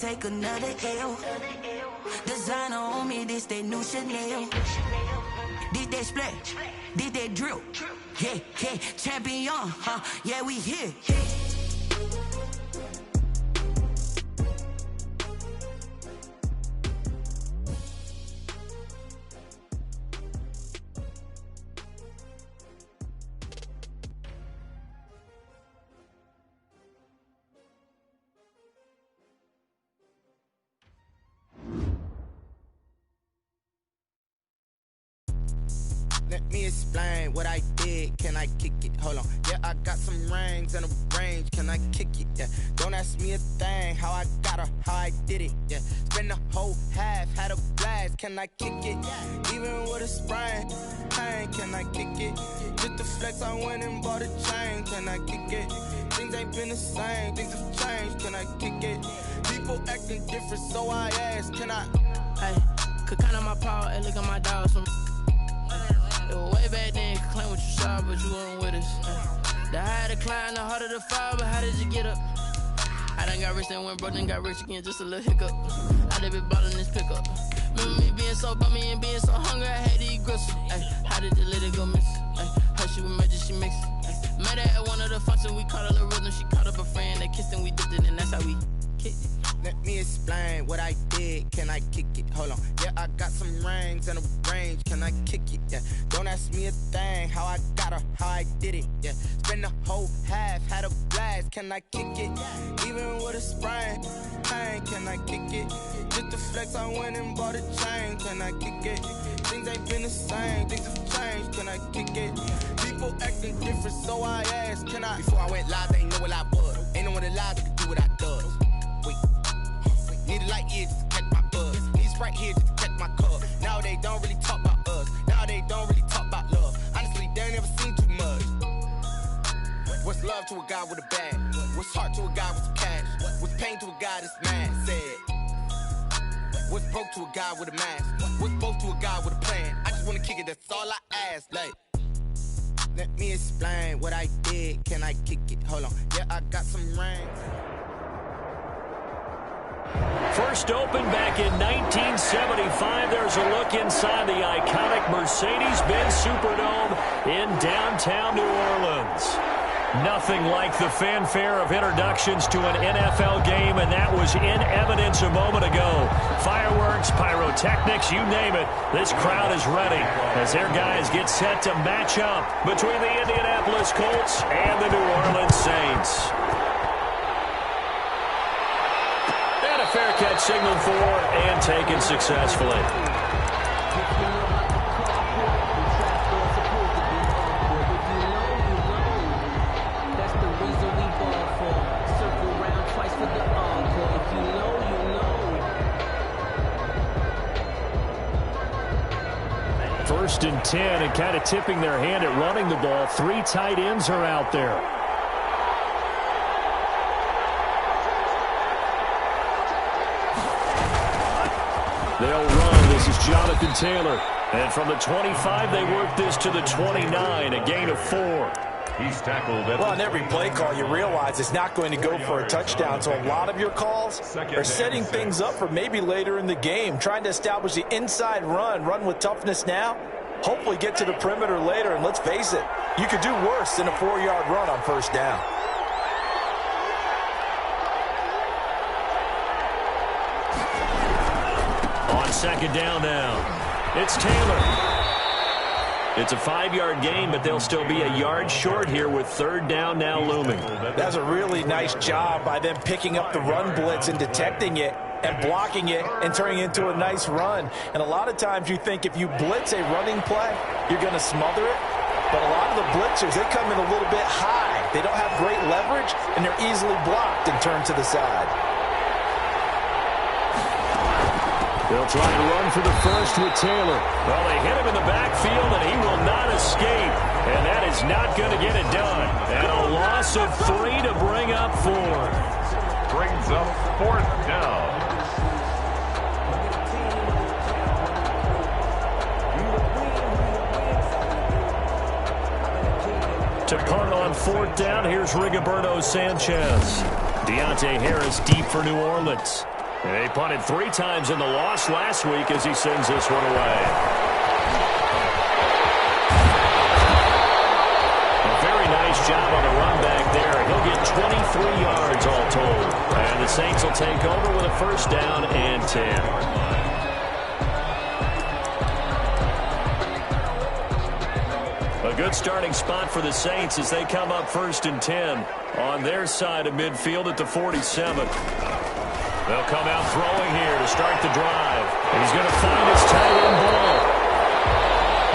Take another L. Designer on me, this they new Chanel. This they splash, this they drill. Yeah, yeah, champion, huh? Yeah, we here. Let me explain what I did. Can I kick it? Hold on. Yeah, I got some rings and a range. Can I kick it? Yeah. Don't ask me a thing. How I got her, how I did it. Yeah. Spend the whole half, had a blast. Can I kick it? Even with a sprain. Pain, can I kick it? Just the flex, I went and bought a chain. Can I kick it? Things ain't been the same. Things have changed. Can I kick it? People acting different, so I ask. Can I? Hey, could count on my power and look at my dogs from. Way back then, you could claim what you saw, but you weren't with us. The higher the climb, the harder the fall, but how did you get up? I done got rich, then went broke, then got rich again, just a little hiccup. I done been ballin' this pickup. Remember me being so bummy and being so hungry, I had to eat gristle. Ay, how did you let it go miss? Ay, how she was magic, she mixed. Met her at one of the functions, we caught a little rhythm, she caught up a friend, they kissed and we dipped it, and that's how we kicked it. Let me explain what I did. Can I kick it? Hold on. Yeah, I got some rings and a range. Can I kick it? Yeah. Don't ask me a thing. How I got her, how I did it. Yeah. Spend the whole half, had a blast. Can I kick it? Even with a sprain. Pain, can I kick it? Just the flex, I went and bought a chain. Can I kick it? Things ain't been the same. Things have changed. Can I kick it? People acting different, so I asked. Can I? Before I went live, they ain't know what I was. Ain't no one alive that could do what I does. Wait. Need a light ear just to catch my buzz. Need Sprite here just to catch my cup. Now they don't really talk about us. Now they don't really talk about love. Honestly, they ain't never seen too much. What's love to a guy with a bag? What's heart to a guy with some cash? What's pain to a guy that's mad? Said. What's broke to a guy with a mask? What's both to a guy with a plan? I just wanna kick it, that's all I ask. Like, let me explain what I did. Can I kick it? Hold on. Yeah, I got some rings. First opened back in 1975. There's a look inside the iconic Mercedes-Benz Superdome in downtown New Orleans. Nothing like the fanfare of introductions to an NFL game, and that was in evidence a moment ago. Fireworks, pyrotechnics, you name it. This crowd is ready as their guys get set to match up between the Indianapolis Colts and the New Orleans Saints. Fair catch signaled for and taken successfully. That's the reason we ball for. Circle round twice for the encore. If you know, you know. First and 10, and kind of tipping their hand at running the ball. 3 tight ends are out there. They'll run. This is Jonathan Taylor. And from the 25, they work this to the 29, a gain of 4. He's tackled. Well, on every play call, you realize it's not going to go for a touchdown. So a lot of your calls are setting things up for maybe later in the game, trying to establish the inside run with toughness now, hopefully get to the perimeter later. And let's face it, you could do worse than a 4-yard run on first down. Second down now. It's Taylor. It's a 5-yard gain, but they'll still be a yard short here with third down now looming. That's a really nice job by them picking up the run blitz and detecting it and blocking it and turning it into a nice run. And a lot of times you think if you blitz a running play, you're going to smother it. But a lot of the blitzers, they come in a little bit high. They don't have great leverage, and they're easily blocked and turned to the side. They'll try and run for the first with Taylor. Well, they hit him in the backfield, and he will not escape. And that is not going to get it done. And a loss of 3 to bring up 4. Brings up 4th down. To punt on 4th down, here's Rigoberto Sanchez. Deontay Harris deep for New Orleans. And they punted 3 times in the loss last week as he sends this one away. A very nice job on the run back there. He'll get 23 yards all told. And the Saints will take over with a first down and 10. A good starting spot for the Saints as they come up 1st and 10 on their side of midfield at the 47. They'll come out throwing here to start the drive. And he's going to find his tight end ball.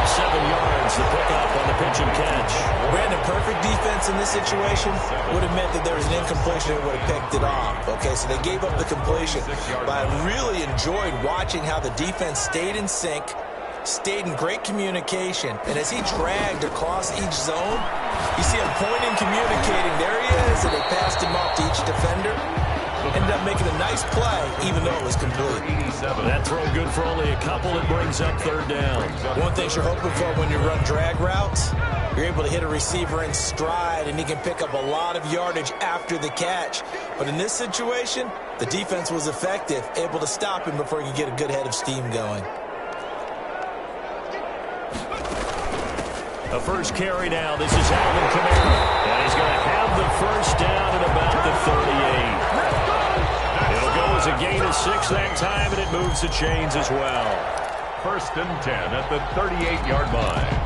7 yards, the pickup on the pitch and catch. Brandon, perfect defense in this situation would have meant that there was an incompletion and would have picked it off. Okay, so they gave up the completion. But I really enjoyed watching how the defense stayed in sync, stayed in great communication, and as he dragged across each zone, you see him pointing, communicating. There he is, and they passed him off to each defender. Ended up making a nice play, even though it was complete. That throw good for only a couple. It brings up 3rd down. One thing you're hoping for when you run drag routes, you're able to hit a receiver in stride, and he can pick up a lot of yardage after the catch. But in this situation, the defense was effective, able to stop him before he could get a good head of steam going. The first carry now. This is Alvin Kamara. And he's going to have the first down at about the 38. It'll go as a gain of 6 that time, and it moves the chains as well. 1st and 10 at the 38-yard line.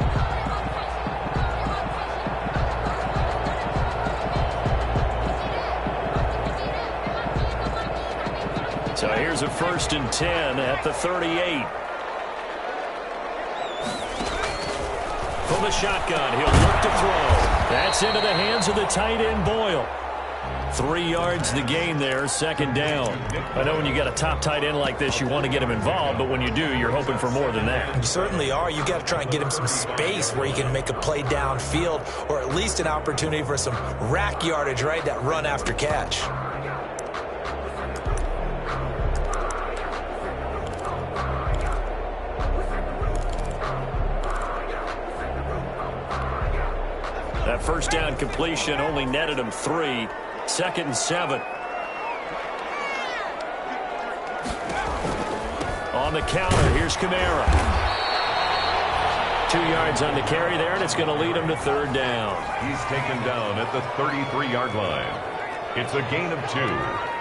So here's a 1st and 10 at the 38. From the shotgun, he'll look to throw. That's into the hands of the tight end, Boyle. 3 yards the gain there, 2nd down. I know when you got a top tight end like this, you want to get him involved, but when you do, you're hoping for more than that. You certainly are. You got to try and get him some space where he can make a play downfield, or at least an opportunity for some rack yardage, right? That run after catch. That first down completion only netted him 3. 2nd and 7. On the counter, here's Kamara. 2 yards on the carry there, and it's going to lead him to 3rd down. He's taken down at the 33-yard line. It's a gain of 2.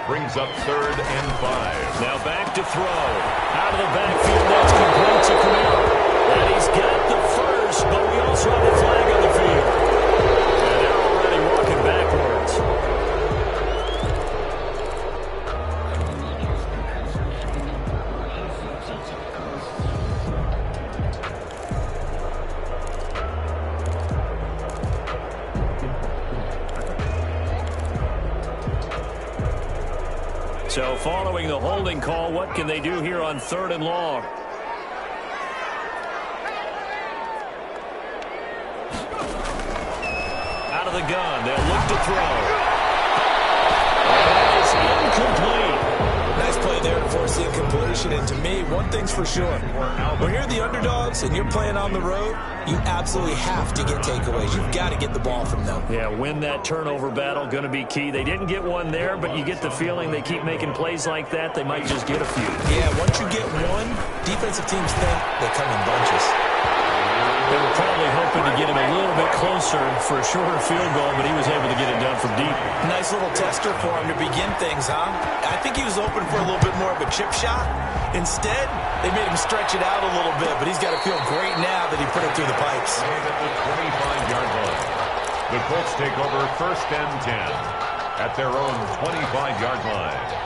Brings up 3rd and 5. Now back to throw. Out of the backfield, that's complete to Kamara. And he's got the first, but we also have the flag on the field. And they're already walking backwards. So following the holding call, what can they do here on 3rd and long? Out of the gun, they'll look to throw. That is incomplete. Nice play there to force the incompletion, and to me, one thing's for sure. When you're the underdogs and you're playing on the road, you absolutely have to get takeaways. You've got to get the ball from them. Yeah, win that turnover battle, going to be key. They didn't get one there, but you get the feeling they keep making plays like that, they might just get a few. Yeah, once you get one, defensive teams think they come in bunches. They were probably hoping to get him a little bit closer for a shorter field goal, but he was able to get it done from deep. Nice little tester for him to begin things, huh? I think he was open for a little bit more of a chip shot. Instead, they made him stretch it out a little bit, but he's got to feel great now that he put it through the pipes. At the 25-yard line. The Colts take over 1st and 10 at their own 25-yard line.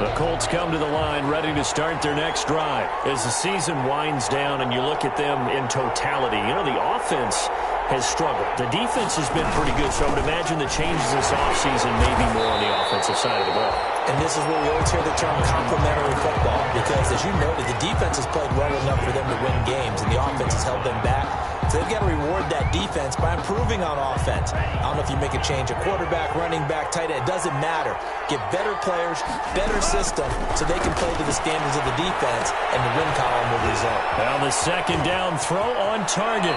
The Colts come to the line ready to start their next drive. As the season winds down and you look at them in totality, you know, the offense has struggled. The defense has been pretty good, so I would imagine the changes this offseason may be more on the offensive side of the ball. And this is where we always hear the term complementary football, because as you noted, the defense has played well enough for them to win games, and the offense has held them back. defense. They've got to reward that defense by improving on offense. I don't know if you make a change, a quarterback, running back, tight end, it doesn't matter. Get better players, better system, so they can play to the standards of the defense, and the win column will result. Now the second down throw on target.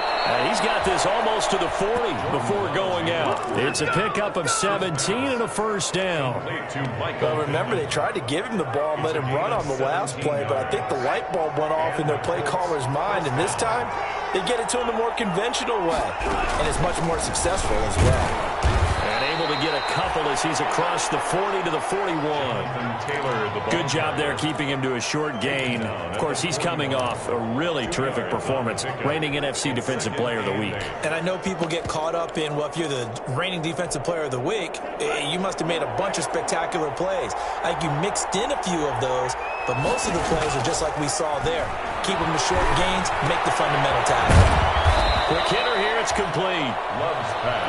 He's got this almost to the 40 before going out. It's a pickup of 17 and a first down. Well, remember, they tried to give him the ball and let him run on the last play, but I think the light bulb went off in their play caller's mind, and this time they get it to him the more conventional way, and it's much more successful as well. And able to get a couple as he's across the 40 to the 41. Good job there keeping him to a short gain. Of course, he's coming off a really terrific performance, reigning NFC Defensive Player of the Week. And I know people get caught up in, well, if you're the reigning Defensive Player of the Week, you must have made a bunch of spectacular plays. I think you mixed in a few of those, but most of the plays are just like we saw there. Keep them to short gains, make the fundamental tackle. Quick hitter here, it's complete.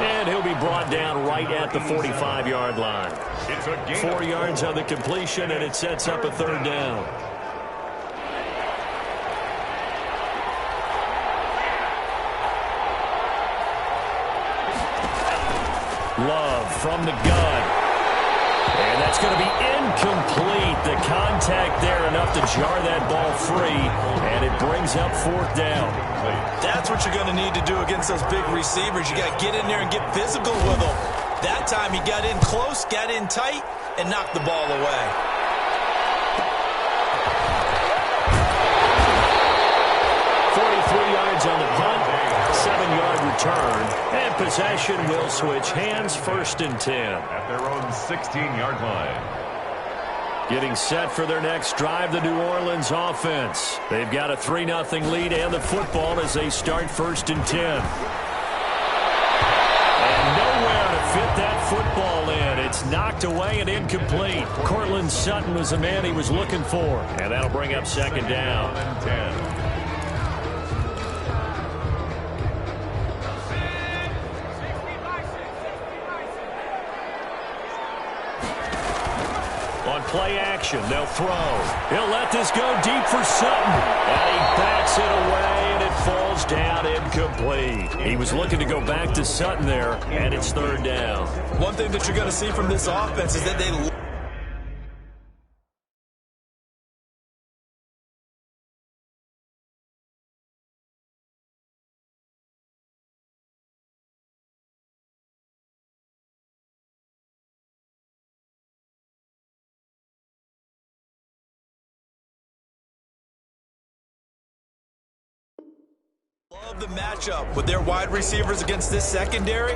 And he'll be brought down right at the 45-yard line. 4 yards on the completion, and it sets up a third down. Love from the gun. And that's going to be incomplete. The contact there enough to jar that ball free, and it brings up fourth down. That's what you're going to need to do against those big receivers. You got to get in there and get physical with them. That time he got in close, got in tight, and knocked the ball away. Yards on the punt, 7-yard return, and possession will switch hands, 1st and 10. At their own 16-yard line. Getting set for their next drive, the New Orleans offense. They've got a 3-0 lead and the football as they start 1st and 10. And nowhere to fit that football in. It's knocked away and incomplete. Cortland Sutton was the man he was looking for, and that'll bring up 2nd down. 10. Play action, they'll throw. He'll let this go deep for Sutton. And he backs it away, and it falls down incomplete. He was looking to go back to Sutton there, and it's 3rd down. One thing that you're going to see from this offense is that they... Love the matchup with their wide receivers against this secondary.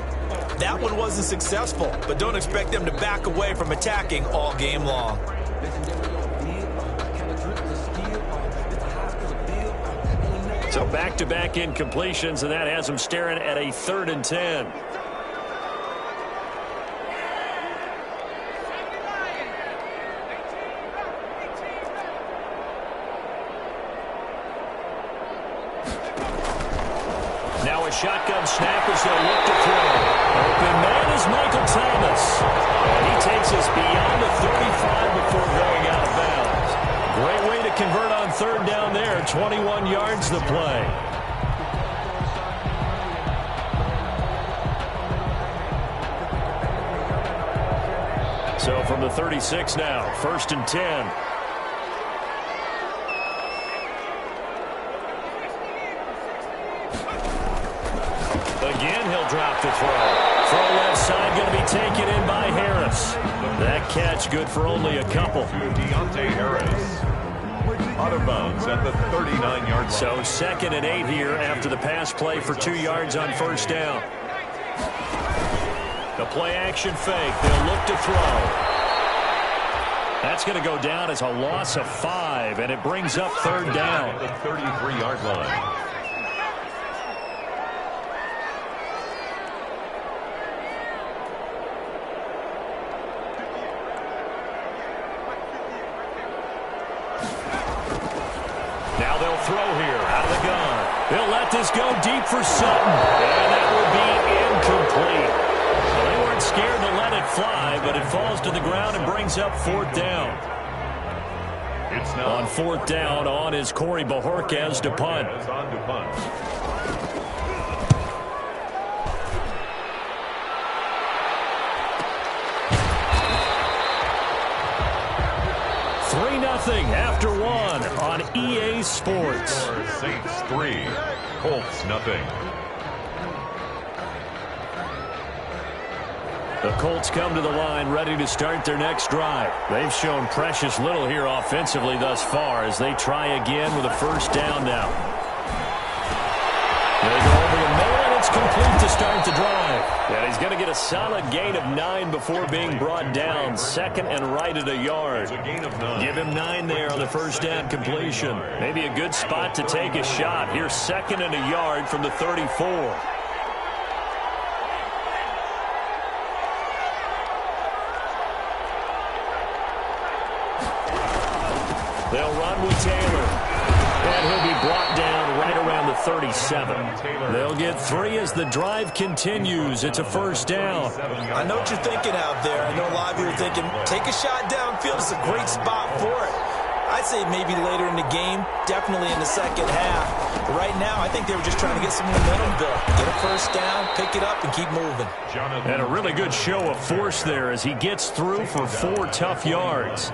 That one wasn't successful, but don't expect them to back away from attacking all game long. So back-to-back incompletions, and that has him staring at a 3rd and 10. Shotgun snap as they'll look to throw. Open man is Michael Thomas. And he takes us beyond the 35 before going out of bounds. Great way to convert on 3rd down there. 21 yards the play. So from the 36 now, 1st and 10. Again, he'll drop the throw. Throw left side going to be taken in by Harris. That catch good for only a couple. Deontay Harris. Out of bounds at the 39-yard line. So 2nd and 8 here after the pass play for 2 yards on 1st down. The play action fake. They'll look to throw. That's going to go down as a loss of 5, and it brings up 3rd down. At the 33-yard line. Throw here out of the gun. They'll let this go deep for Sutton. And that will be incomplete. Well, they weren't scared to let it fly, but it falls to the ground and brings up 4th down. It's now on 4th down on is Corey Bojorquez to punt. Nothing after one on EA Sports. Saints 3, Colts nothing. The Colts come to the line ready to start their next drive. They've shown precious little here offensively thus far as they try again with a first down now. They go over the middle, and it's complete to start the drive. And he's going to get a solid gain of 9 before being brought down. Second and right at a yard. Give him 9 there on the first down completion. Maybe a good spot to take a shot. Here's second and a yard from the 34. They'll run with Taylor. And he'll be brought down right around the 37. They'll get 3 as the drive continues. It's a first down. I know what you're thinking out there. I know a lot of you are thinking, take a shot downfield. It's a great spot for it. I'd say maybe later in the game, definitely in the second half. But right now, I think they were just trying to get some momentum built. Get a first down, pick it up, and keep moving. And a really good show of force there as he gets through for 4 tough yards.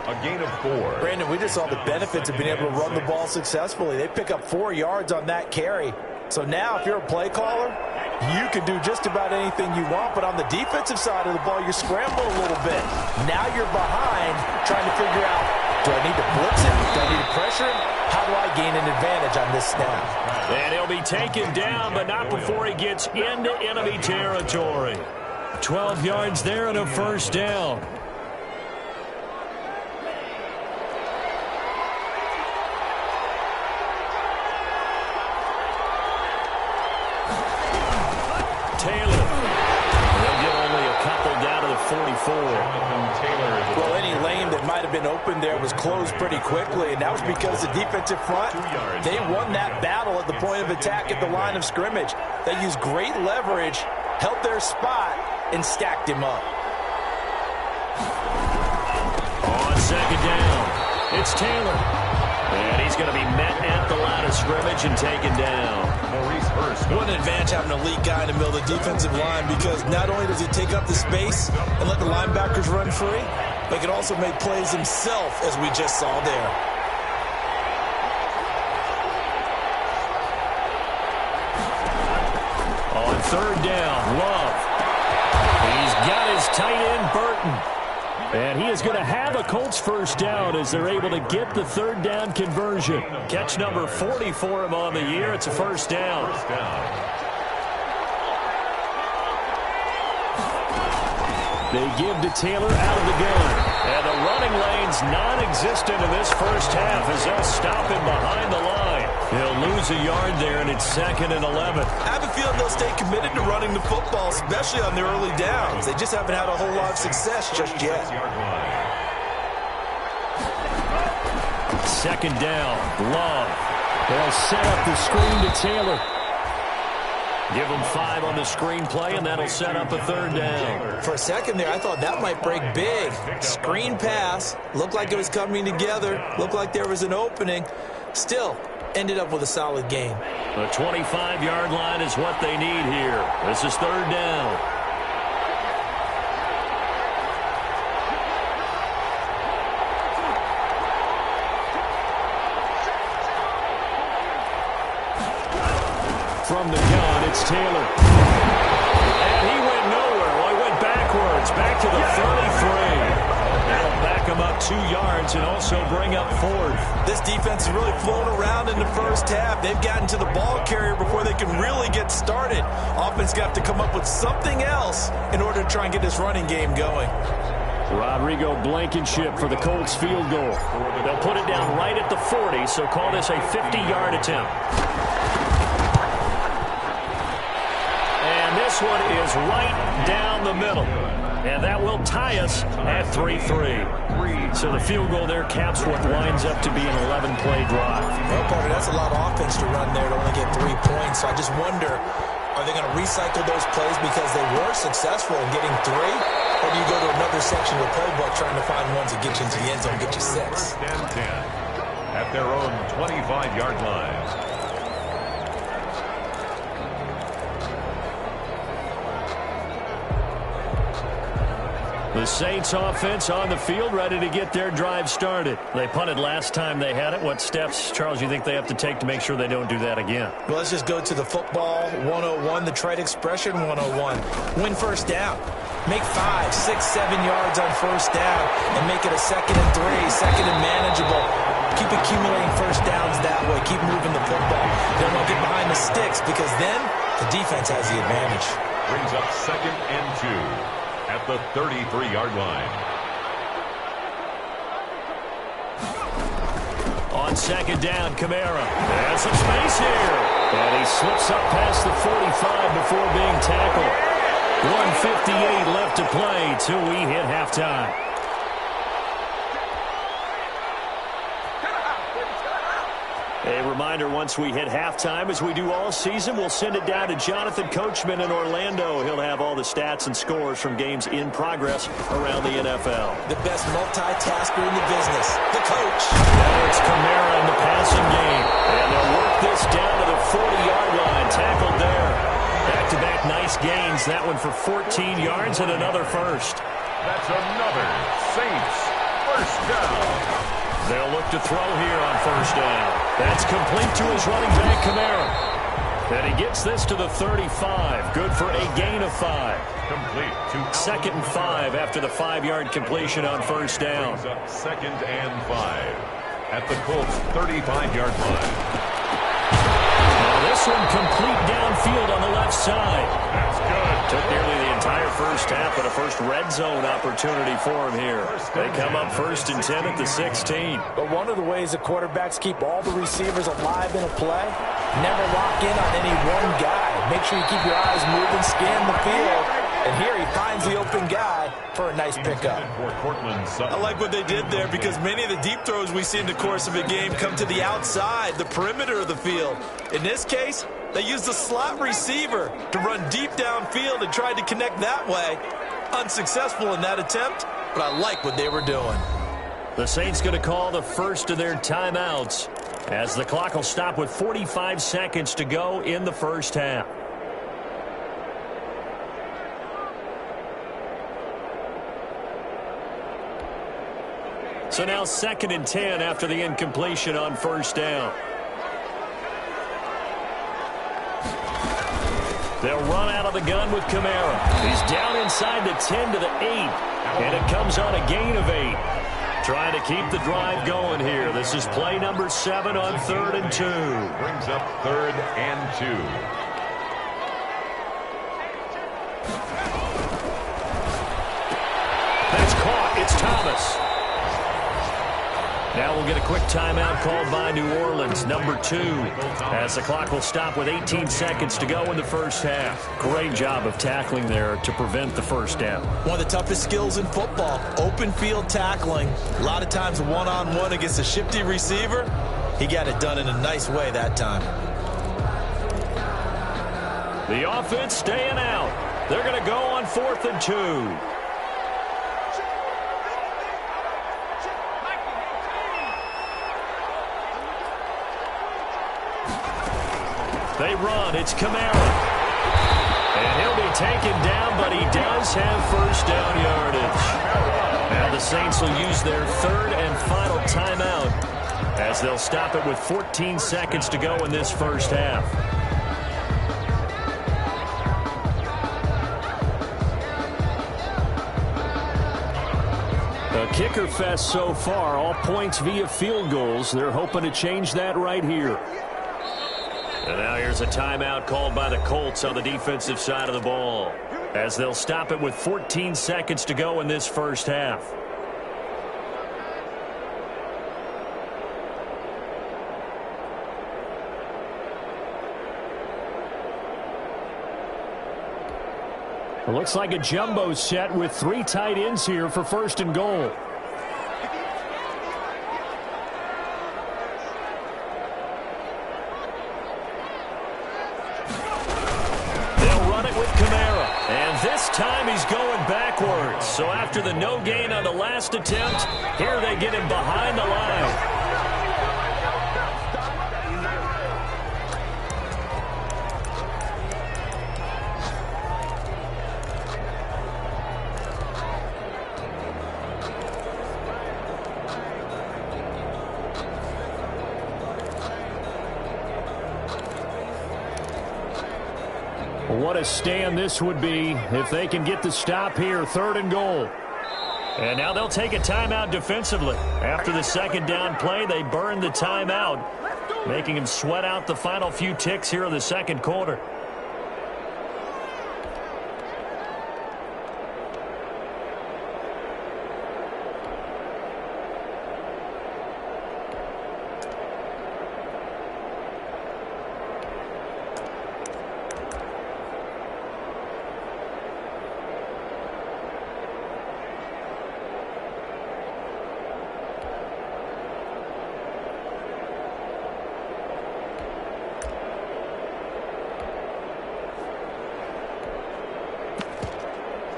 A gain of 4. Brandon, we just saw the benefits of being able to run the ball successfully. They pick up 4 yards on that carry. So now, if you're a play caller, you can do just about anything you want. But on the defensive side of the ball, you're scrambling a little bit. Now you're behind, trying to figure out, do I need to blitz him? Do I need to pressure him? How do I gain an advantage on this snap? And he'll be taken down, but not before he gets into enemy territory. 12 yards there and a first down. Taylor. They'll get only a couple down to the 44. Well, any lane that might have been open there was closed pretty quickly, and that was because the defensive front, they won that battle at the point of attack at the line of scrimmage. They used great leverage, held their spot, and stacked him up. On second down, it's Taylor. And he's going to be met at the line of scrimmage and taken down. What an advantage having an elite guy in the middle of the defensive line, because not only does he take up the space and let the linebackers run free, but he can also make plays himself, as we just saw there. On third down, Love. He's got his tight end, Burton. And he is going to have a Colts first down as they're able to get the third down conversion. Catch number 40 for him on the year. It's a first down. They give to Taylor out of the gun. And the running lane's non-existent in this first half as they'll stop him behind the line. He'll lose a yard there, and it's second and 11. I have a feeling they'll stay committed to running the football, especially on the early downs. They just haven't had a whole lot of success just yet. Second down, Love. They'll set up the screen to Taylor. Give him 5 on the screen play, and that'll set up a third down. For a second there, I thought that might break big. Screen pass. Looked like it was coming together. Looked like there was an opening. Still, ended up with a solid game. The 25-yard line is what they need here. This is third down. From the gun, it's Taylor. And he went nowhere. Well, he went backwards, back to the 33. That'll back him up 2 yards and also bring up fourth. This defense has really flown around in the first half. They've gotten to the ball carrier before they can really get started. Offense got to come up with something else in order to try and get this running game going. Rodrigo Blankenship for the Colts field goal. They'll put it down right at the 40, so call this a 50-yard attempt. And this one is right down the middle. And that will tie us at 3-3. So the field goal there caps what winds up to be an 11-play drive. Well, Parker, that's a lot of offense to run there to only get 3 points. So I just wonder, are they going to recycle those plays because they were successful in getting 3? Or do you go to another section of the playbook trying to find ones that get you into the end zone and get you 6? 10-10 at their own 25-yard line. The Saints offense on the field, ready to get their drive started. They punted last time they had it. What steps, Charles, you think they have to take to make sure they don't do that again? Well, let's just go to the football 101, the trade expression 101. Win first down. Make 5, 6, 7 yards on first down and make it a 2nd and 3, second and manageable. Keep accumulating first downs that way. Keep moving the football. Then we'll get behind the sticks because then the defense has the advantage. Brings up 2nd and 2 at the 33-yard line. On 2nd down, Kamara has some space here. And he slips up past the 45 before being tackled. 1:58 left to play till we hit halftime. A reminder, once we hit halftime, as we do all season, we'll send it down to Jonathan Coachman in Orlando. He'll have all the stats and scores from games in progress around the NFL. The best multitasker in the business, the coach. Now it's Kamara in the passing game. And they'll work this down to the 40-yard line. Tackled there. Back-to-back nice gains. That one for 14 yards and another first. That's another Saints first down. They'll look to throw here on first down. That's complete to his running back, Kamara. And he gets this to the 35. Good for a gain of 5. Complete to 2nd and 5 after the 5-yard completion on first down. Brings up 2nd and 5 at the Colts 35-yard line. Now this one complete downfield on the left side. That's good. Took nearly the entire first half, but a first red zone opportunity for him here. They come up 1st and 10 at the 16. But one of the ways the quarterbacks keep all the receivers alive in a play, never lock in on any one guy. Make sure you keep your eyes moving, scan the field. And here he finds the open guy for a nice pickup. I like what they did there because many of the deep throws we see in the course of a game come to the outside, the perimeter of the field. In this case, they used the slot receiver to run deep downfield and tried to connect that way. Unsuccessful in that attempt, but I like what they were doing. The Saints going to call the first of their timeouts as the clock will stop with 45 seconds to go in the first half. So now 2nd and 10 after the incompletion on first down. They'll run out of the gun with Kamara. He's down inside the 10 to the 8. And it comes on a gain of 8. Trying to keep the drive going here. This is play number 7 on 3rd and 2. Brings up 3rd and 2. That's caught. It's Thomas. Now we'll get a quick timeout called by New Orleans, number 2, as the clock will stop with 18 seconds to go in the first half. Great job of tackling there to prevent the first down. One of the toughest skills in football, open field tackling. A lot of times one-on-one against a shifty receiver. He got it done in a nice way that time. The offense staying out. They're going to go on 4th and 2. They run. It's Kamara. And he'll be taken down, but he does have first down yardage. Now the Saints will use their 3rd and final timeout as they'll stop it with 14 seconds to go in this first half. A kicker fest so far, all points via field goals. They're hoping to change that right here. And now here's a timeout called by the Colts on the defensive side of the ball as they'll stop it with 14 seconds to go in this first half. It looks like a jumbo set with 3 tight ends here for 1st and goal. This time he's going backwards. So after the no gain on the last attempt, here they get him behind the line. What a stand this would be if they can get the stop here, 3rd and goal. And now they'll take a timeout defensively. After the second down play, they burned the timeout, making him sweat out the final few ticks here in the second quarter.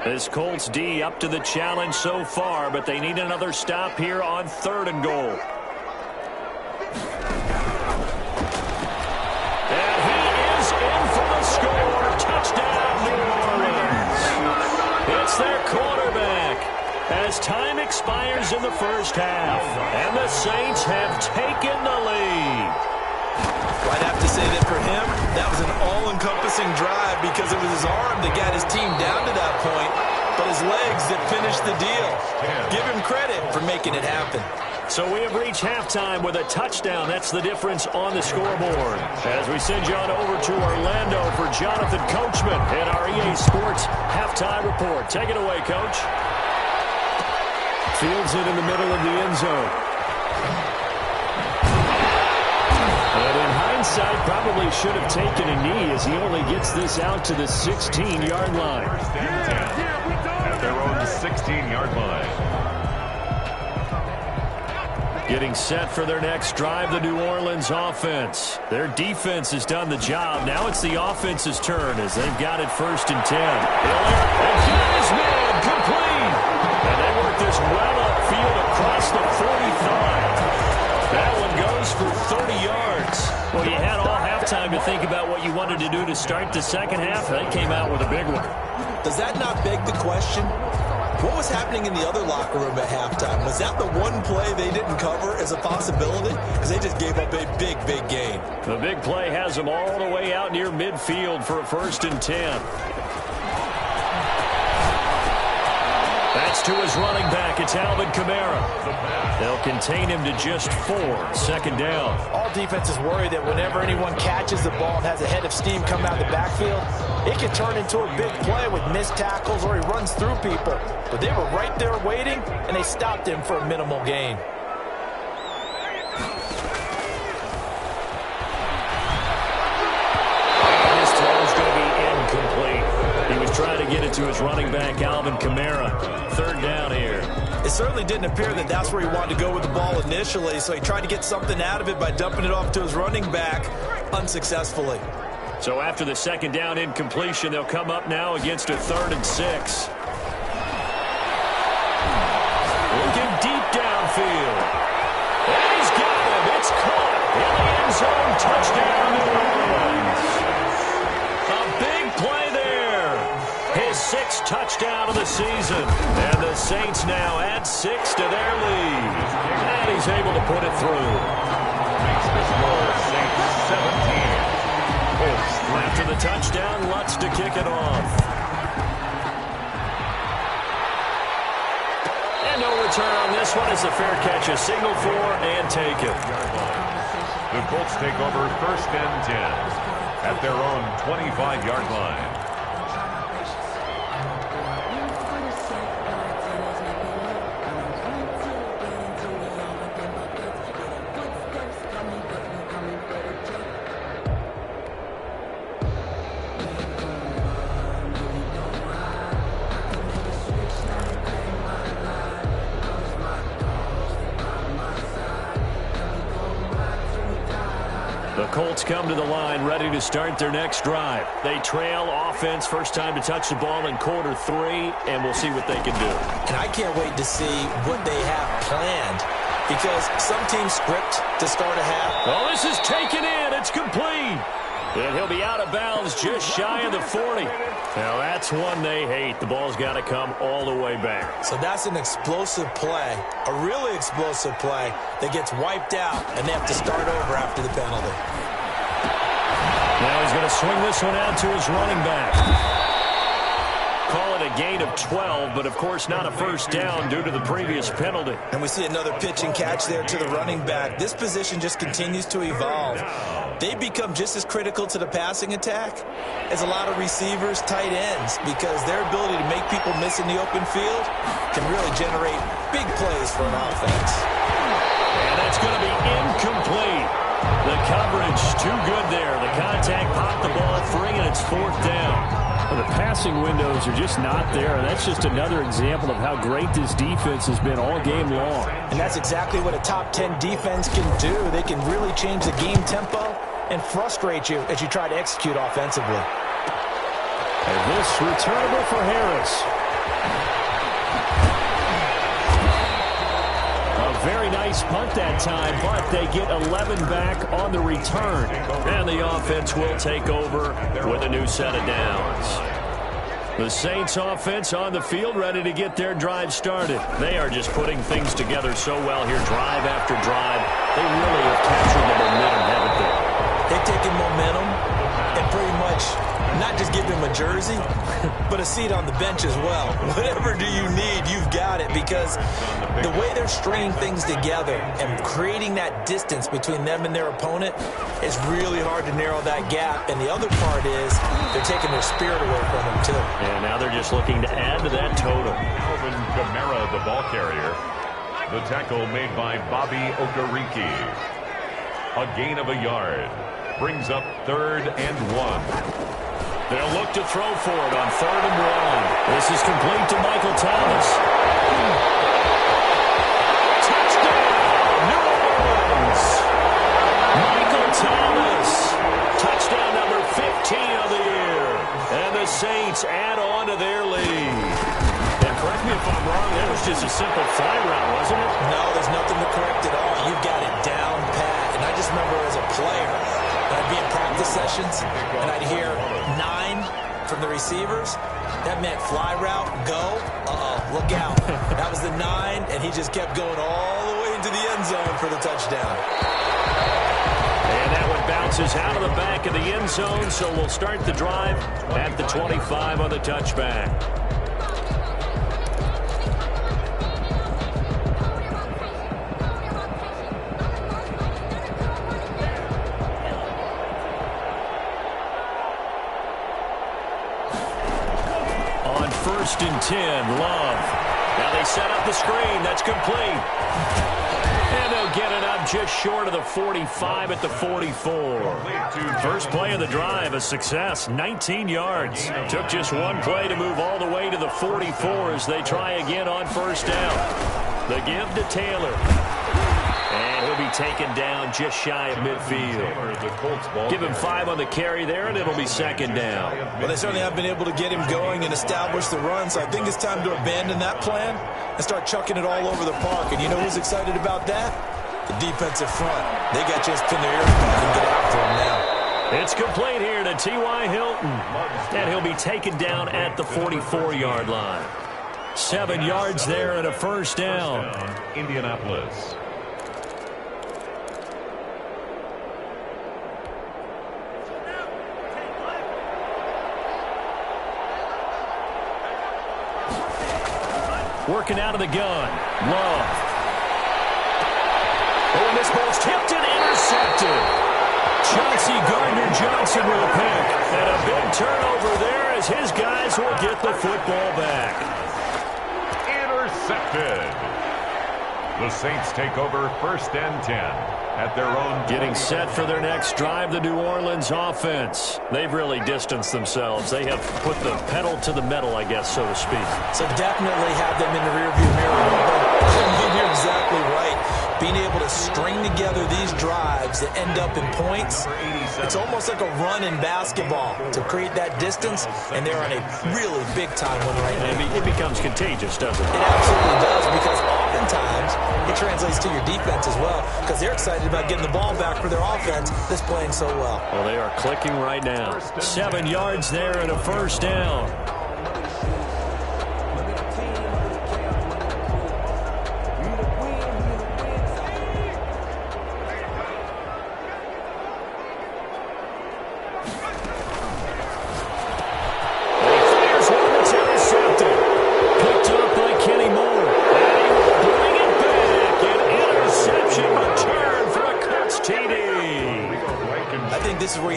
This Colts D up to the challenge so far, but they need another stop here on 3rd and goal. And he is in for the score. Touchdown, New Orleans. It's their quarterback as time expires in the first half, and the Saints have taken the lead. I'd have to say that for him, that was an all-encompassing drive because it was his arm that got his team down to that point, but his legs that finished the deal. Give him credit for making it happen. So we have reached halftime with a touchdown. That's the difference on the scoreboard. As we send you on over to Orlando for Jonathan Coachman in our EA Sports Halftime Report. Take it away, Coach. Fields it in the middle of the end zone. And in hindsight, probably should have taken a knee as he only gets this out to the 16-yard line. At their own 16-yard line. Getting set for their next drive, the New Orleans offense. Their defense has done the job. Now it's the offense's turn as they've got it 1st and 10. And his man complete. And they work this well upfield across the 45. That one goes for 30 yards. Well, you had all halftime to think about what you wanted to do to start the second half. They came out with a big one. Does that not beg the question? What was happening in the other locker room at halftime? Was that the one play they didn't cover as a possibility? Because they just gave up a big, big gain. The big play has them all the way out near midfield for a 1st and 10. That's to his running back. It's Alvin Kamara. They'll contain him to just 4. 2nd down. All defenses worry that whenever anyone catches the ball and has a head of steam come out of the backfield, it can turn into a big play with missed tackles or he runs through people. But they were right there waiting, and they stopped him for a minimal gain. This throw is going to be incomplete. He was trying to get it to his running back, Alvin Kamara. 3rd down here. It certainly didn't appear that that's where he wanted to go with the ball initially, so he tried to get something out of it by dumping it off to his running back unsuccessfully. So after the 2nd down incompletion, they'll come up now against a 3rd and 6. Looking deep downfield. And he's got him. It's caught in the end zone. Touchdown, New Orleans. A big play there. His 6th touchdown of the season. And the Saints now add 6 to their lead. And he's able to put it through. Makes the score Saints 17. After the touchdown, Lutz to kick it off. And no return on this one. It's a fair catch, a signal for, and take it. The Colts take over 1st and 10 at their own 25-yard line. The Colts come to the line ready to start their next drive. They trail offense, first time to touch the ball in quarter 3, and we'll see what they can do. And I can't wait to see what they have planned because some teams script to start a half. Oh, this is taken in. It's complete. And he'll be out of bounds just shy of the 40. Now, that's one they hate. The ball's got to come all the way back. So that's an explosive play, a really explosive play that gets wiped out, and they have to start over after the penalty. Now he's going to swing this one out to his running back. Call it a gain of 12, but of course not a first down due to the previous penalty. And we see another pitch and catch there to the running back. This position just continues to evolve. They become just as critical to the passing attack as a lot of receivers, tight ends, because their ability to make people miss in the open field can really generate big plays for an offense. And that's going to be incomplete. The coverage too good there. The contact popped the ball free, and it's fourth down. Well, the passing windows are just not there, and that's just another example of how great this defense has been all game long. And that's exactly what a top 10 defense can do. They can really change the game tempo and frustrate you as you try to execute offensively. And this returnable for Harris. A very nice punt that time, but they get 11 back on the return. And the offense will take over with a new set of downs. The Saints offense on the field ready to get their drive started. They are just putting things together so well here, drive after drive. They really have captured the momentum, haven't they? They've taken momentum and pretty much not just give them a jersey, but a seat on the bench as well. Whatever do you need, you've got it, because the way they're stringing things together and creating that distance between them and their opponent is really hard to narrow that gap. And the other part is they're taking their spirit away from them, too. And now they're just looking to add to that total. Alvin Kamara, the ball carrier. The tackle made by Bobby Okereke. A gain of a yard. Brings up 3rd and 1. They'll look to throw for it on 3rd and 1. This is complete to Michael Thomas. Touchdown, New Orleans! Michael Thomas. Touchdown number 15 of the year. And the Saints add on to their lead. And correct me if I'm wrong, that was just a simple fly route, wasn't it? No, there's nothing to correct at all. You've got it down pat. And I just remember as a player, I'd be in practice sessions, and I'd hear 9 from the receivers. That meant fly route, go. Look out. That was the 9, and he just kept going all the way into the end zone for the touchdown. And that one bounces out of the back of the end zone, so we'll start the drive at the 25 on the touchback. First and 10, Love. Now they set up the screen. That's complete. And they'll get it up just short of the 45 at the 44. First play of the drive, a success, 19 yards. Took just one play to move all the way to the 44 as they try again on first down. The give to Taylor. And he'll be taken down just shy of midfield. Give him 5 on the carry there, and it'll be 2nd down. Well, they certainly have been able to get him going and establish the run, so I think it's time to abandon that plan and start chucking it all over the park. And you know who's excited about that? The defensive front. They got just pin their ears back and get after him now. It's complete here to T.Y. Hilton. And he'll be taken down at the 44-yard line. 7 yards there and a first down. Indianapolis. Working out of the gun. Love. Oh, and this ball's tipped and intercepted. Chauncey Gardner-Johnson with a pick. And a big turnover there as his guys will get the football back. Intercepted. The Saints take over 1st and 10. At their own. Getting set for their next drive, the New Orleans offense. They've really distanced themselves. They have put the pedal to the metal, I guess, so to speak. So definitely have them in the rearview mirror. You're exactly right. Being able to string together these drives that end up in points, it's almost like a run in basketball to create that distance, and they're on a really big-time one right now. It becomes contagious, doesn't it? It absolutely does, because oftentimes it translates to your defense as well, because they're excited about getting the ball back for their offense that's playing so well. Well, they are clicking right now. 7 yards there and a first down.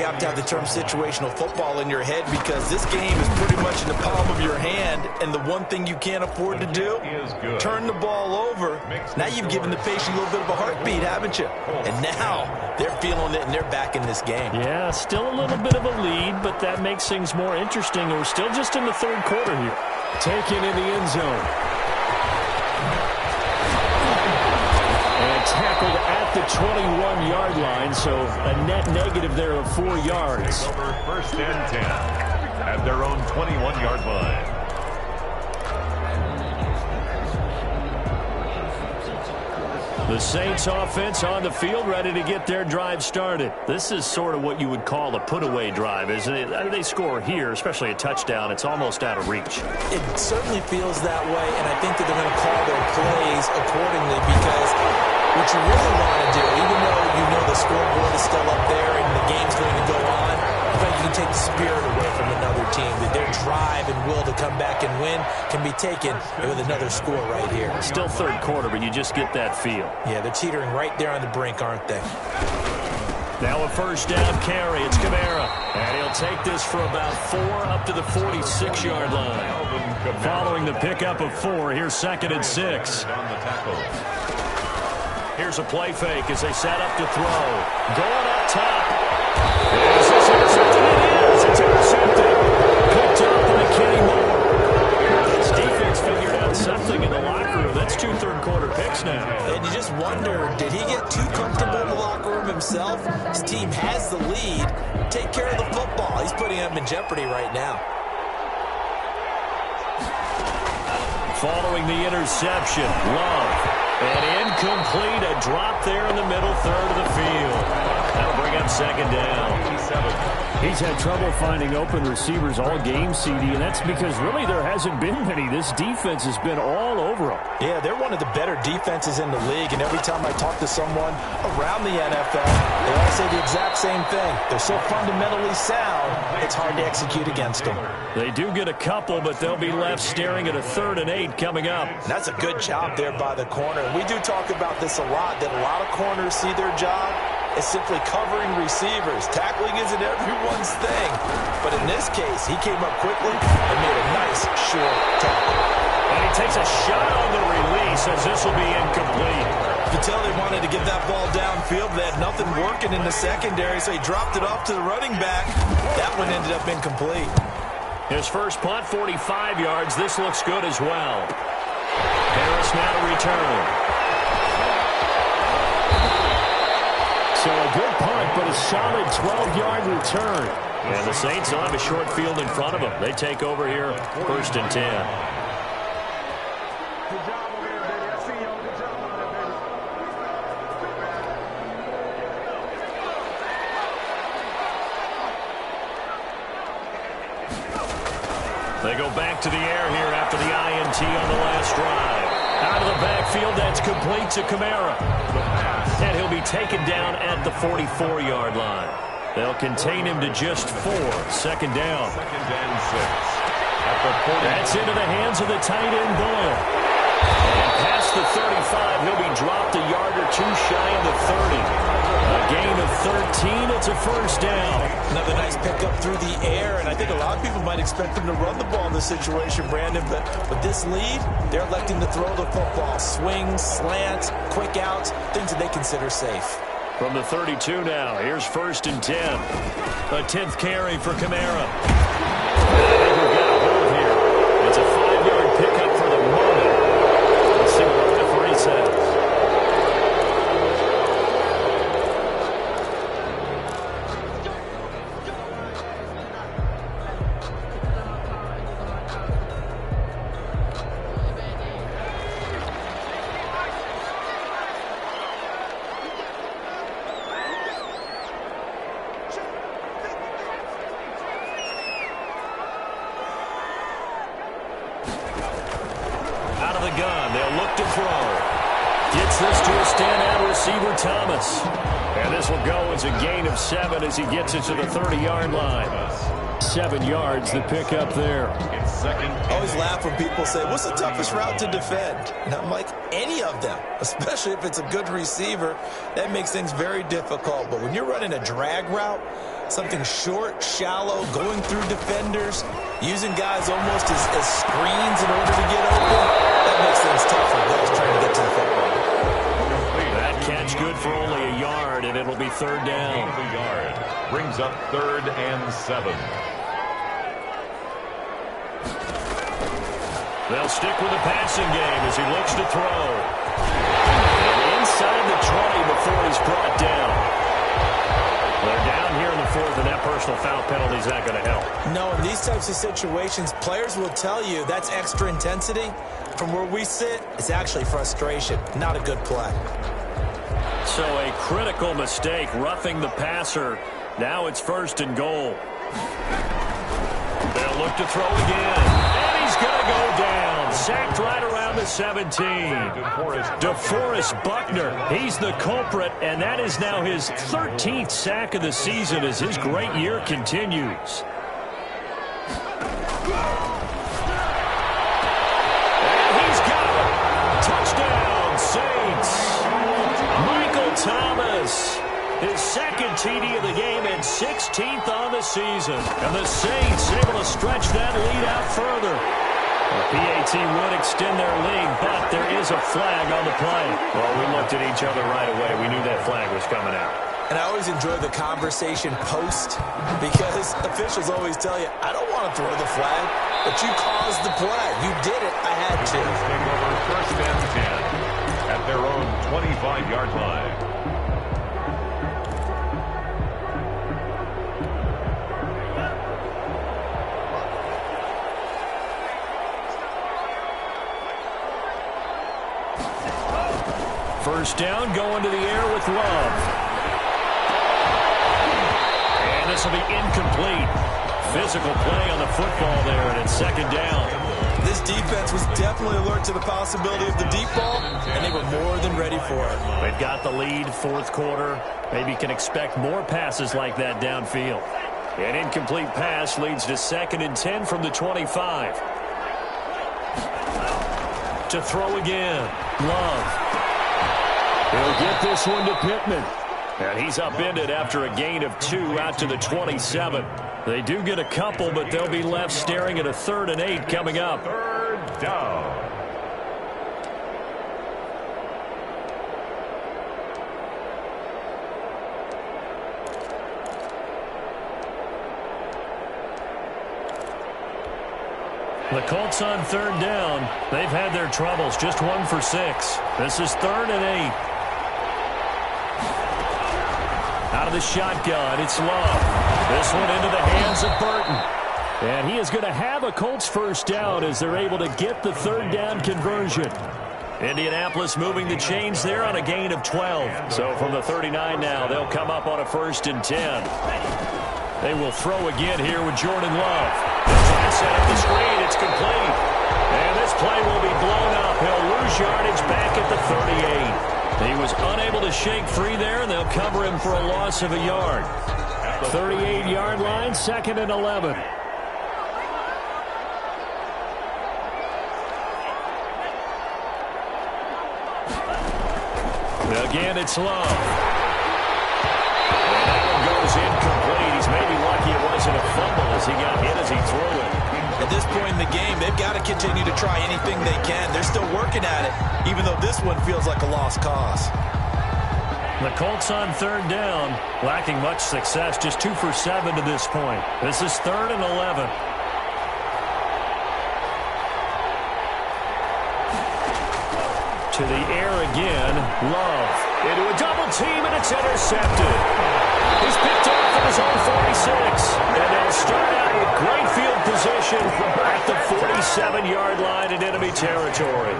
have to have the term situational football in your head because this game is pretty much in the palm of your hand, and the one thing you can't afford to do, turn the ball over. Now you've given the patient a little bit of a heartbeat, haven't you? And now they're feeling it, and they're back in this game. Yeah, still a little bit of a lead, but that makes things more interesting. We're still just in the third quarter here. Taken in the end zone. And tackled at the 21-yard line, so a net negative there of 4 yards. Over 1st and 10 at their own 21-yard line. The Saints offense on the field, ready to get their drive started. This is sort of what you would call a put-away drive, isn't it? They score here, especially a touchdown. It's almost out of reach. It certainly feels that way, and I think that they're going to call their plays accordingly because what you really want to do, even though you know the scoreboard is still up there and the game's going to go on, I think you can take the spirit away from another team. That their drive and will to come back and win can be taken with another score right here. Still third quarter, but you just get that feel. Yeah, they're teetering right there on the brink, aren't they? Now a first down carry. It's Kamara. And he'll take this for about 4 up to the 46-yard line. Following the pickup of 4, here's 2nd and 6. Here's a play fake as they set up to throw. Going up top. Is this intercepted? It is. It's intercepted. Picked up by Kenny Moore. This defense figured out something in the locker room. That's 2 third-quarter picks now. And you just wonder, did he get too comfortable in the locker room himself? His team has the lead. Take care of the football. He's putting them in jeopardy right now. Following the interception, Love. And incomplete, a drop there in the middle third of the field. That'll bring up 2nd down. He's had trouble finding open receivers all game, CD, and that's because really there hasn't been many. This defense has been all over them. Yeah, they're one of the better defenses in the league, and every time I talk to someone around the NFL, they all say the exact same thing. They're so fundamentally sound, it's hard to execute against them. They do get a couple, but they'll be left staring at a 3rd and 8 coming up. And that's a good job there by the corner. And we do talk about this a lot, that a lot of corners see their job as simply covering receivers. Tackling isn't everyone's thing. But in this case, he came up quickly and made a nice, short tackle. And he takes a shot on the release as this will be incomplete. You can tell they wanted to get that ball downfield. They had nothing working in the secondary, so he dropped it off to the running back. That one ended up incomplete. His first punt, 45 yards. This looks good as well. Harris now to return. So a good punt, but a solid 12-yard return. And the Saints will have a short field in front of them. They take over here, 1st and 10. They go back to the air here after the INT on the last drive. Out of the backfield, that's complete to Kamara. And he'll be taken down at the 44-yard line. They'll contain him to just 4. 2nd down. 2nd and 6. At the 40. That's into the hands of the tight end, Boyle. And past the 35, he'll be dropped a yard or 2 shy of the 30. A gain of 13, it's a first down. Another nice pickup through the air, and I think a lot of people might expect them to run the ball in this situation, Brandon, but with this lead, they're electing to throw the football. Swings, slants, quick outs, things that they consider safe. From the 32 now, here's 1st and 10. A 10th carry for Kamara. I think we've got a hold here. It's a 5-yard pickup for the moment. Let's see what the referee says. This to a standout receiver, Thomas. And this will go as a gain of 7 as he gets it to the 30-yard line. 7 yards, the pickup there. I always laugh when people say, what's the toughest route to defend? And I'm like, any of them, especially if it's a good receiver. That makes things very difficult. But when you're running a drag route, Something short, shallow, going through defenders, using guys almost as screens in order to get open. That makes things tough for guys trying to get to the football. That catch good for only a yard, and it'll be third down. The yard brings up 3rd and 7. They'll stick with the passing game as he looks to throw. And inside the 20 before he's brought down. They're down here in the 4th, and that personal foul penalty is not going to help. No, in these types of situations, players will tell you that's extra intensity. From where we sit, it's actually frustration, not a good play. So a critical mistake, roughing the passer. Now it's 1st and goal. They'll look to throw again. And he's going to go down. Sacked right around the 17. DeForest Buckner, he's the culprit, and that is now his 13th sack of the season as his great year continues. And he's got it. Touchdown, Saints. Michael Thomas, his 2nd TD of the game and 16th on the season. And the Saints able to stretch that lead out further. The PAT would extend their lead, but there is a flag on the play. Well, we looked at each other right away. We knew that flag was coming out. And I always enjoy the conversation post because officials always tell you, I don't want to throw the flag, but you caused the play. You did it. I had to. Take over 1st and 10 at their own 25-yard line. First down, going to the air with Love. And this will be incomplete. Physical play on the football there, and it's 2nd down. This defense was definitely alert to the possibility of the deep ball, and they were more than ready for it. They've got the lead, 4th quarter. Maybe can expect more passes like that downfield. An incomplete pass leads to 2nd and 10 from the 25. To throw again, Love. He'll get this one to Pittman. And he's upended after a gain of 2 out to the 27. They do get a couple, but they'll be left staring at a 3rd and 8 coming up. 3rd down. The Colts on 3rd down. They've had their troubles, just 1 for 6. This is 3rd and 8. Out of the shotgun, it's Love. This one into the hands of Burton. And he is going to have a Colts first down as they're able to get the 3rd down conversion. Indianapolis moving the chains there on a gain of 12. So from the 39 now, they'll come up on a 1st and 10. They will throw again here with Jordan Love. They'll try to set up the screen. It's complete. And this play will be blown up. He'll lose yardage back at the 38. He was unable to shake free there, and they'll cover him for a loss of a yard. 38-yard line, 2nd and 11. Again, it's Love. And that one goes incomplete. He's maybe lucky it wasn't a fumble as he got hit as he threw it. At this point in the game, they've got to continue to try anything they can. They're still working at it, even though this one feels like a lost cause. The Colts on 3rd down, lacking much success, just 2 for 7 to this point. This is 3rd and 11. To the air again, Love. Into a double team, and it's intercepted. He's picked off from his own 46. And they'll start out with great field position at the 47-yard line in enemy territory.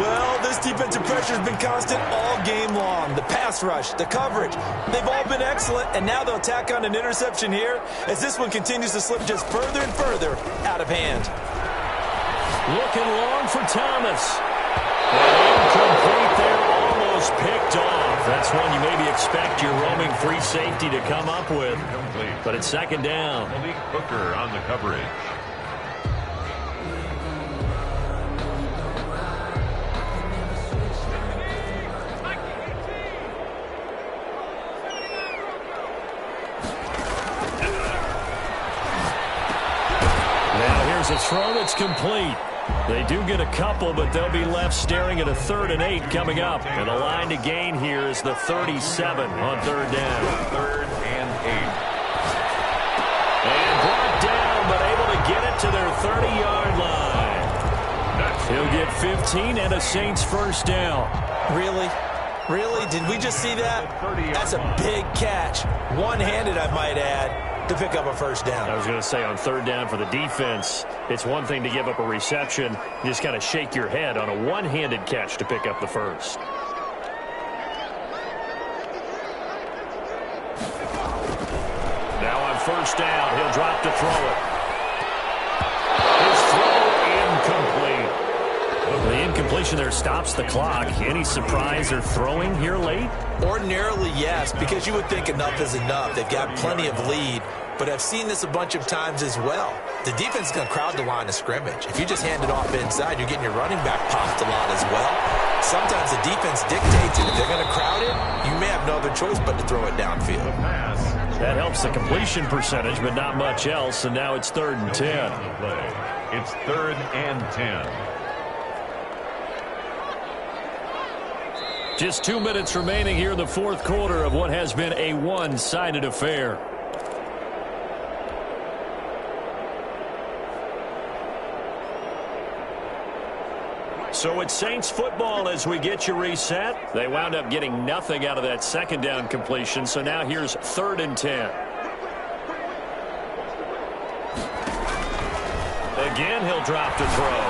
Well, this defensive pressure has been constant all game long. The pass rush, the coverage, they've all been excellent, and now they'll tack on an interception here as this one continues to slip just further and further out of hand. Looking long for Thomas. Incomplete there, almost picked off. That's one you maybe expect your roaming free safety to come up with. But it's 2nd down. Malik Hooker on the coverage. it's complete. They do get a couple, but they'll be left staring at a 3rd and 8 coming up. And the line to gain here is the 37 on 3rd down. 3rd and 8. And brought down, but able to get it to their 30-yard line. He'll get 15 and a Saints first down. Really? Really? Did we just see that? That's a big catch. One-handed, I might add, to pick up a first down. I was going to say on 3rd down for the defense, it's one thing to give up a reception. You just got to shake your head on a one-handed catch to pick up the first. Now on 1st down, he'll drop to throw it. His throw incomplete. The incompletion there stops the clock. Any surprise or throwing here late? Ordinarily, yes, because you would think enough is enough. They've got plenty of lead, but I've seen this a bunch of times as well. The defense is going to crowd the line of scrimmage. If you just hand it off inside, you're getting your running back popped a lot as well. Sometimes the defense dictates it. If they're going to crowd it, you may have no other choice but to throw it downfield. That helps the completion percentage, but not much else, and now it's 3rd and 10. It's 3rd and 10. Just 2 minutes remaining here in the 4th quarter of what has been a one-sided affair. So it's Saints football as we get you reset. They wound up getting nothing out of that 2nd down completion, so now here's 3rd and 10. Again, he'll drop to throw.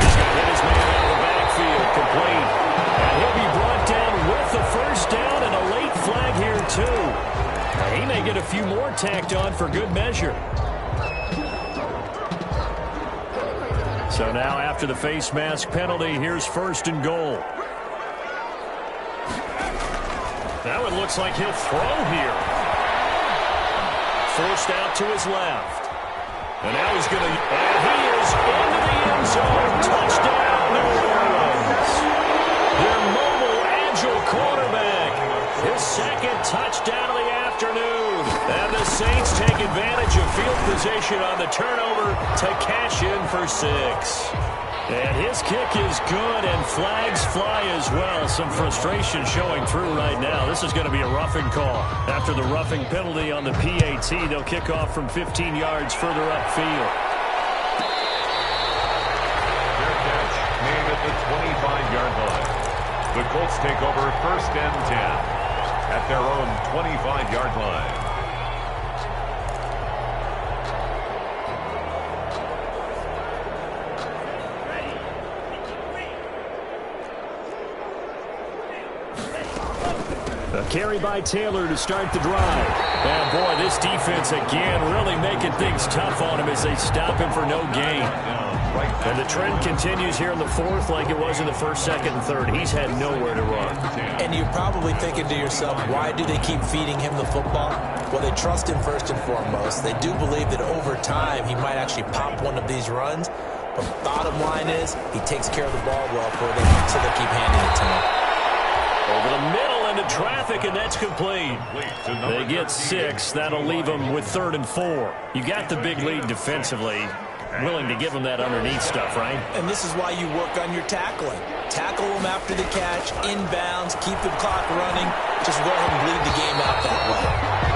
He's going to hit his man out of the backfield, complete. And he'll be brought down with the first down and a late flag here, too. Now, he may get a few more tacked on for good measure. So now after the face mask penalty, here's 1st and goal. Now it looks like he'll throw here. Forced out to his left. And now he's going to, and he is into the end zone. Touchdown, New Orleans. Their mobile, agile quarterback. His 2nd touchdown of the afternoon. And the Saints take advantage of field position on the turnover to cash in for 6. And his kick is good, and flags fly as well. Some frustration showing through right now. This is going to be a roughing call. After the roughing penalty on the PAT, they'll kick off from 15 yards further upfield. Fair catch made at the 25-yard line. The Colts take over 1st and 10 at their own 25-yard line. A carry by Taylor to start the drive. And boy, this defense again really making things tough on him as they stop him for no gain. And the trend continues here in the 4th like it was in the 1st, 2nd, and 3rd. He's had nowhere to run. And you're probably thinking to yourself, why do they keep feeding him the football? Well, they trust him first and foremost. They do believe that over time he might actually pop one of these runs. But the bottom line is he takes care of the ball well for them, so they keep handing it to him. Over the middle into traffic, and that's complete. They get 6. That'll leave them with 3rd and 4. You got the big lead defensively. Willing to give them that underneath stuff, right? And this is why you work on your tackling. Tackle them after the catch, inbounds, keep the clock running. Just go ahead and bleed the game out that way.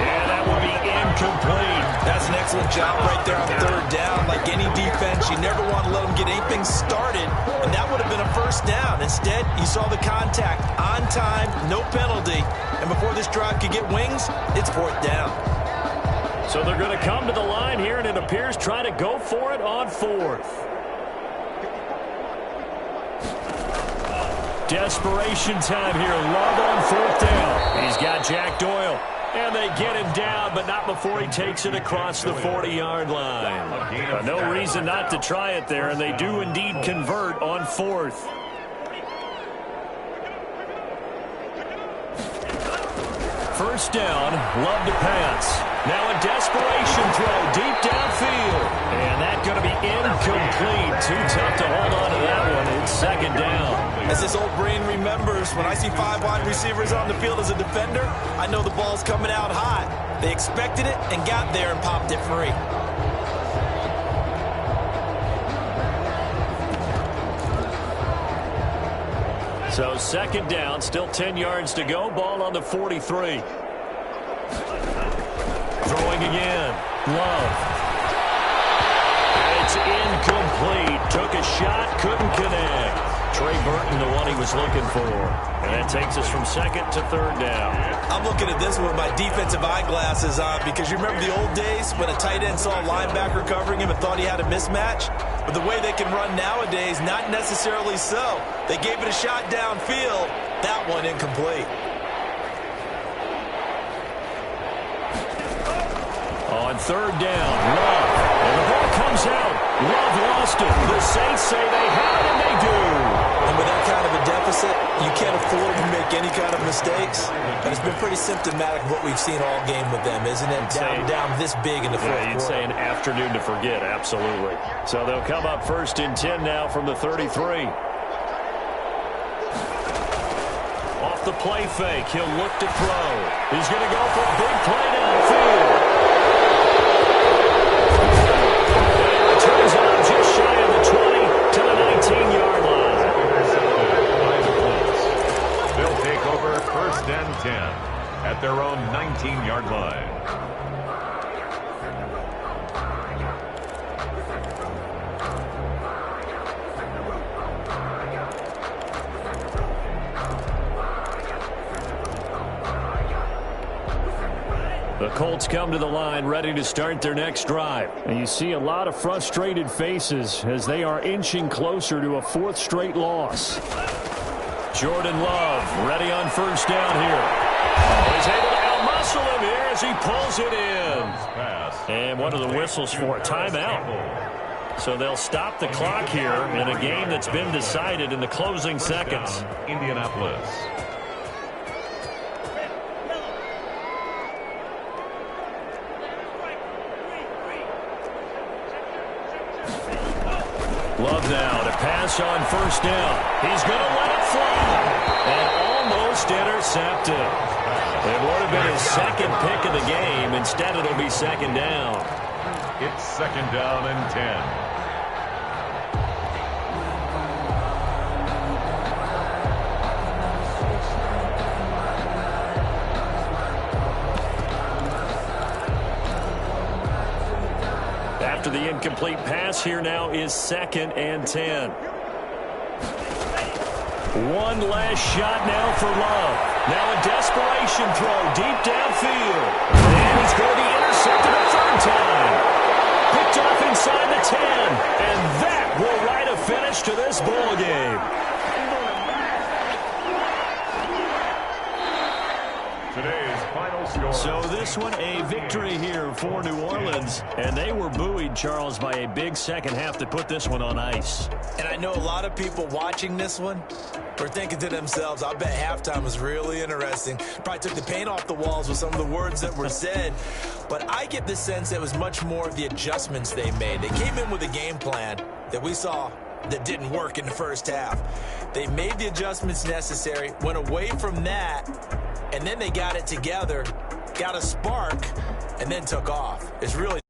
And that will be incomplete. That's an excellent job right there on 3rd down. Like any defense, you never want to let them get anything started, and that would have been a first down. Instead, you saw the contact on time, no penalty, and before this drive could get wings, it's 4th down. So they're going to come to the line here, and it appears try to go for it on 4th. Desperation time here. Love on 4th down. He's got Jack Doyle. And they get him down, but not before he takes it across the 40-yard line. No reason not to try it there, and they do indeed convert on 4th. First down, Love to pass. Now a desperation throw deep downfield. And that's going to be incomplete. Too tough to hold on to that one. It's 2nd down. As this old brain remembers, when I see 5 wide receivers on the field as a defender, I know the ball's coming out high. They expected it and got there and popped it free. So second down, still 10 yards to go. Ball on the 43. Throwing again. Love. It's incomplete. Took a shot, couldn't connect. Trey Burton, the one he was looking for. And that takes us from second to third down. I'm looking at this with my defensive eyeglasses on because you remember the old days when a tight end saw a linebacker covering him and thought he had a mismatch? But the way they can run nowadays, not necessarily so. They gave it a shot downfield. That one incomplete. On third down, Love. And the ball comes out. Love lost it. The Saints say they have it, and they do. And with that kind of a deficit, you can't afford to make any kind of mistakes. And it's been pretty symptomatic of what we've seen all game with them, isn't it? Down this big in the fourth quarter. You'd say an afternoon to forget, absolutely. So they'll come up first and 10 now from the 33. Off the play fake, he'll look to throw. He's going to go for a big play downfield. Turns on just shy of the 20 to the 19-yard line. They'll take over first and 10 at their own 19-yard line. The Colts come to the line ready to start their next drive. And you see a lot of frustrated faces as they are inching closer to a fourth straight loss. Jordan Love ready on first down here. He's able to outmuscle him here as he pulls it in. And one of the whistles for a timeout. So they'll stop the clock here in a game that's been decided in the closing seconds. Indianapolis. Love now to pass on first down. He's going to let it fly. And almost intercepted. It would have been his second pick of the game. Instead, it'll be second down. It's second down and 10. After the incomplete pass, here now is second and 10. One last shot now for Love. Now a desperation throw deep downfield. And he's going to be intercepted a third time. Picked off inside the 10. And that will write a finish to this ball game. Today's final score. So this one a victory here for New Orleans. And they were buoyed, Charles, by a big second half to put this one on ice. And I know a lot of people watching this one were thinking to themselves, I bet halftime was really interesting. Probably took the paint off the walls with some of the words that were said. But I get the sense it was much more of the adjustments they made. They came in with a game plan that we saw that didn't work in the first half. They made the adjustments necessary, went away from that, and then they got it together, got a spark, and then took off. It's really